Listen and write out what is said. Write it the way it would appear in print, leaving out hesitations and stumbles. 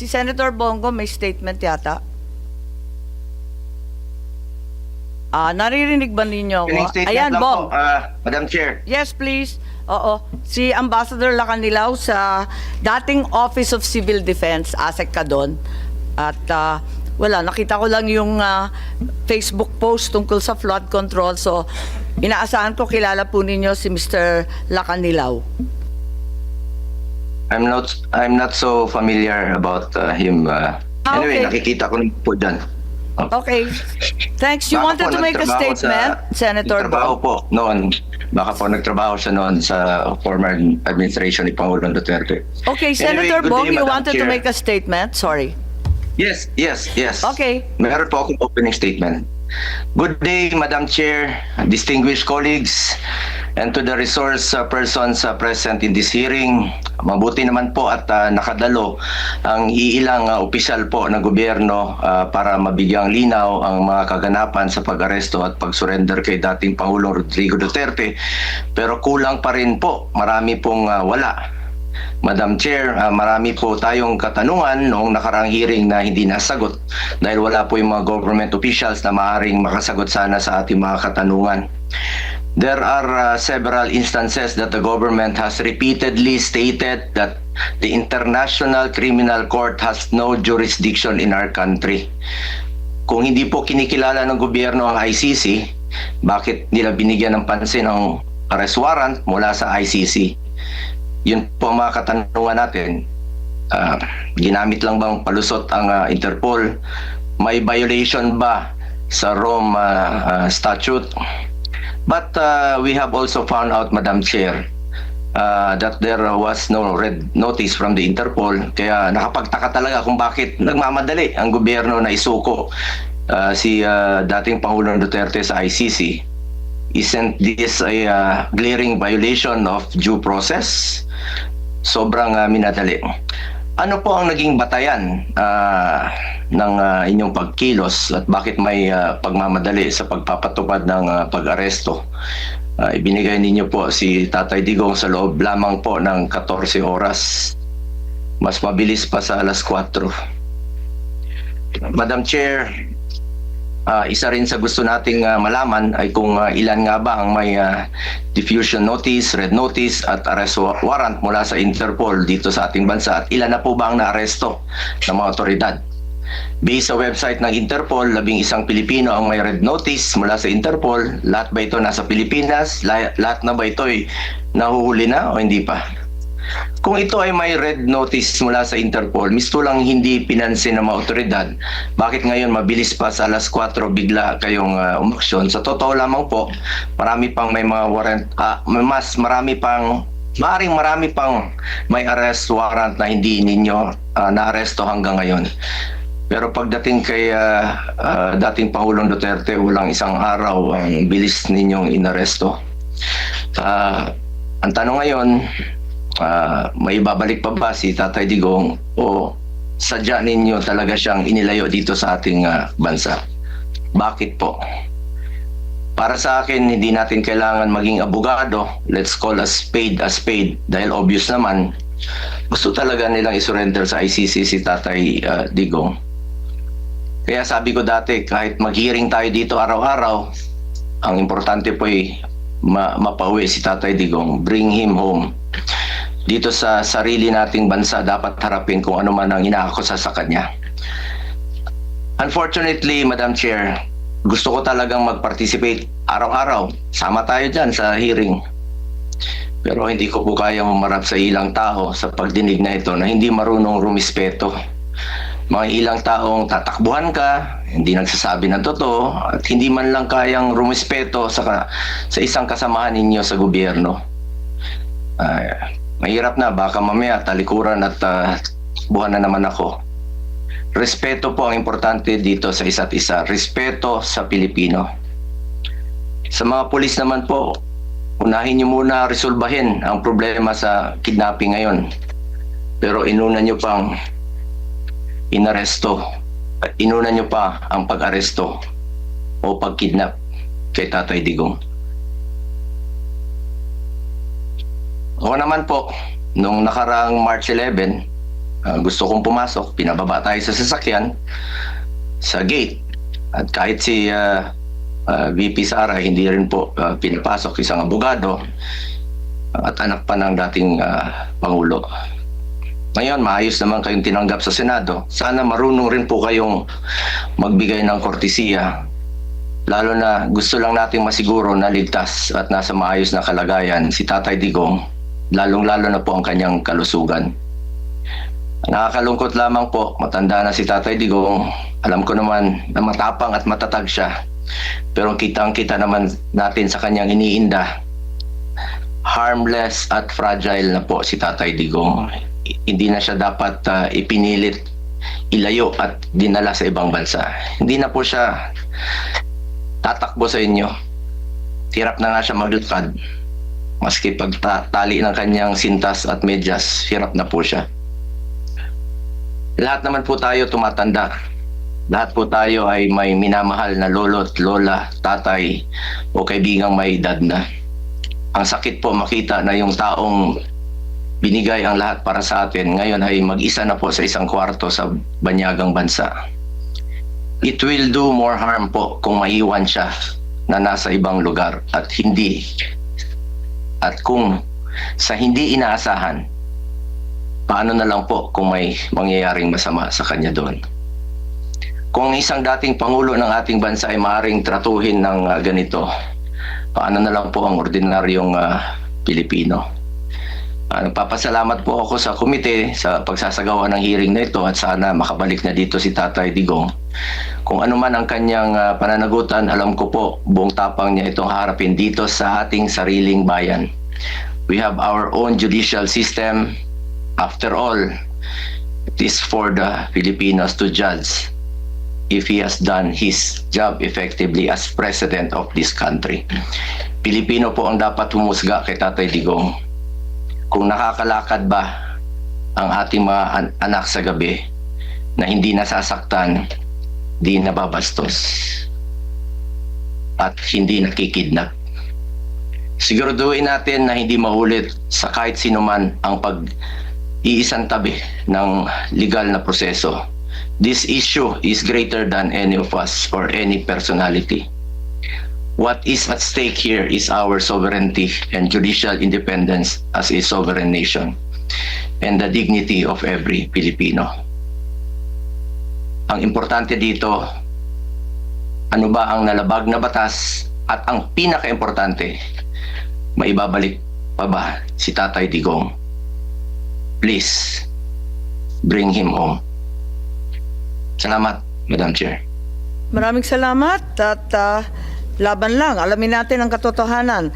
Si Senator Bongo may statement yata. Naririnig ba ninyo Kining ako? statement Ayan, lang Bong. po, Madam Chair. Yes, please. Oo. Si Ambassador Lacanilaw sa dating Office of Civil Defense, ASEC ka doon. At wala, nakita ko lang yung Facebook post tungkol sa flood control. So, inaasahan ko kilala po ninyo si Mr. Lacanilaw. I'm not so familiar about him. Anyway, okay. nakikita ko po dyan. Okay. Thanks. You Baka wanted po to make a nagtrabaho statement, Senator nagtrabaho Bong? po noon. Baka po nagtrabaho siya noon sa former administration ni Pangulong Duterte. Okay, Anyway, Senator good Bong, day, you Madam wanted to Chair. make a statement? Sorry. Yes. Okay. Meron po akong opening statement. Good day, Madam Chair, distinguished colleagues, and to the resource persons present in this hearing. Mabuti naman po at nakadalo ang iilang opisyal po ng gobyerno para mabigyang linaw ang mga kaganapan sa pag-aresto at pag-surrender kay dating Pangulong Rodrigo Duterte. Pero kulang pa rin po, marami pong wala. Madam Chair, marami po tayong katanungan noong nakarang hearing na hindi nasagot dahil wala po yung mga government officials na maaaring makasagot sana sa ating mga katanungan. There are several instances that the government has repeatedly stated that the International Criminal Court has no jurisdiction in our country. Kung hindi po kinikilala ng gobyerno ang ICC, bakit nila binigyan ng pansin ang arrest warrant mula sa ICC? Yun po ang mga katanungan natin. Ginamit lang bang palusot ang Interpol? May violation ba sa Rome Statute? But we have also found out, Madam Chair, that there was no red notice from the Interpol. Kaya nakapagtaka talaga kung bakit nagmamadali ang gobyerno na isuko si dating Pangulong Duterte sa ICC. Isn't this a glaring violation of due process? Sobrang minadali. Ano po ang naging batayan ng inyong pagkilos at bakit may pagmamadali sa pagpapatupad ng pag-aresto? Ibinigay ninyo po si Tatay Digong sa loob lamang po ng 14 oras. Mas mabilis pa sa alas 4. Madam Chair, isa rin sa gusto nating malaman ay kung ilan nga ba ang may diffusion notice, red notice at arrest warrant mula sa Interpol dito sa ating bansa at ilan na po ba ang naaresto ng mga otoridad. Based sa website ng Interpol, 11 Pilipino ang may red notice mula sa Interpol. Lahat ba ito nasa Pilipinas? Lahat na ba ito ay nahuhuli na o hindi pa? Kung ito ay may red notice mula sa Interpol, misto lang hindi pinansin ng mga otoridad, bakit ngayon mabilis pa sa alas 4 bigla kayong umaksyon? Sa totoo lamang po, marami pang may mga warrant, marami pang may arrest warrant na hindi ninyo naaresto hanggang ngayon. Pero pagdating kay dating Pangulong Duterte, walang isang araw ang bilis ninyong inaresto. Ang tanong ngayon, may babalik pa ba si Tatay Digong o sadya ninyo talaga siyang inilayo dito sa ating bansa? Bakit po? Para sa akin, hindi natin kailangan maging abogado. Let's call a spade dahil obvious naman, gusto talaga nilang isurrender sa ICC si Tatay Digong. Kaya sabi ko dati, kahit mag-hearing tayo dito araw-araw, ang importante po ay mapauwi si Tatay Digong, bring him home. Dito sa sarili nating bansa, dapat harapin kung ano man ang inaakusa sa kanya. Unfortunately, Madam Chair, gusto ko talagang mag-participate araw-araw. Sama tayo dyan sa hearing. Pero hindi ko po kaya humarap sa ilang tao sa pagdinig na ito na hindi marunong rumispeto. Mga ilang taong tatakbuhan ka, hindi nagsasabi ng totoo, at hindi man lang kayang rumispeto sa isang kasamahan ninyo sa gobyerno. Mahirap na, baka mamaya talikuran at buhan na naman ako. Respeto po ang importante dito sa isa't isa. Respeto sa Pilipino. Sa mga pulis naman po, unahin niyo muna resolbahin ang problema sa kidnapping ngayon. Pero inuna niyo pang inaresto. Inuna niyo pa ang pag-aresto o pag-kidnap kay Tatay Digong. Oo naman po, nung nakaraang March 11, gusto kong pumasok, pinababa tayo sa sasakyan, sa gate. At kahit si VP Sara, hindi rin po pinapasok, isang abogado at anak pa ng dating Pangulo. Ngayon, maayos naman kayong tinanggap sa Senado. Sana marunong rin po kayong magbigay ng kortesiya. Lalo na gusto lang nating masiguro na ligtas at nasa maayos na kalagayan si Tatay Digong, lalong-lalo na po ang kanyang kalusugan. Nakakalungkot lamang po, matanda na si Tatay Digong. Alam ko naman na matapang at matatag siya. Pero kitang-kita naman natin sa kanyang iniinda, harmless at fragile na po si Tatay Digong. Hindi na siya dapat ipinilit, ilayo at dinala sa ibang bansa. Hindi na po siya tatakbo sa inyo. Hirap na nga siya maglakad. Maski pagtali ng kanyang sintas at medyas, hirap na po siya. Lahat naman po tayo tumatanda. Lahat po tayo ay may minamahal na lolo't lola, tatay o kaibigang may edad na. Ang sakit po makita na yung taong binigay ang lahat para sa atin ngayon ay mag-isa na po sa isang kwarto sa banyagang bansa. It will do more harm po kung maiwan siya na nasa ibang lugar at kung sa hindi inaasahan, paano na lang po kung may mangyayaring masama sa kanya doon. Kung isang dating Pangulo ng ating bansa ay maaaring tratuhin ng ganito, paano na lang po ang ordinaryong Pilipino? Nagpapasalamat po ako sa komite sa pagsasagawa ng hearing na ito at sana makabalik na dito si Tatay Digong. Kung ano man ang kanyang pananagutan, alam ko po buong tapang niya itong harapin dito sa ating sariling bayan. We have our own judicial system. After all, it is for the Filipinos to judge if he has done his job effectively as president of this country. Pilipino po ang dapat humusga kay Tatay Digong. Kung nakakalakad ba ang ating mga anak sa gabi na hindi nasasaktan, di nababastos, at hindi nakikidnap. Siguraduhin natin na hindi maulit sa kahit sino man ang pag-iisang tabi ng legal na proseso. This issue is greater than any of us or any personality. What is at stake here is our sovereignty and judicial independence as a sovereign nation and the dignity of every Filipino. Ang importante dito, ano ba ang nalabag na batas at ang pinaka-importante, maibabalik pa ba si Tatay Digong? Please, bring him home. Salamat, Madam Chair. Maraming salamat at laban lang. Alamin natin ang katotohanan.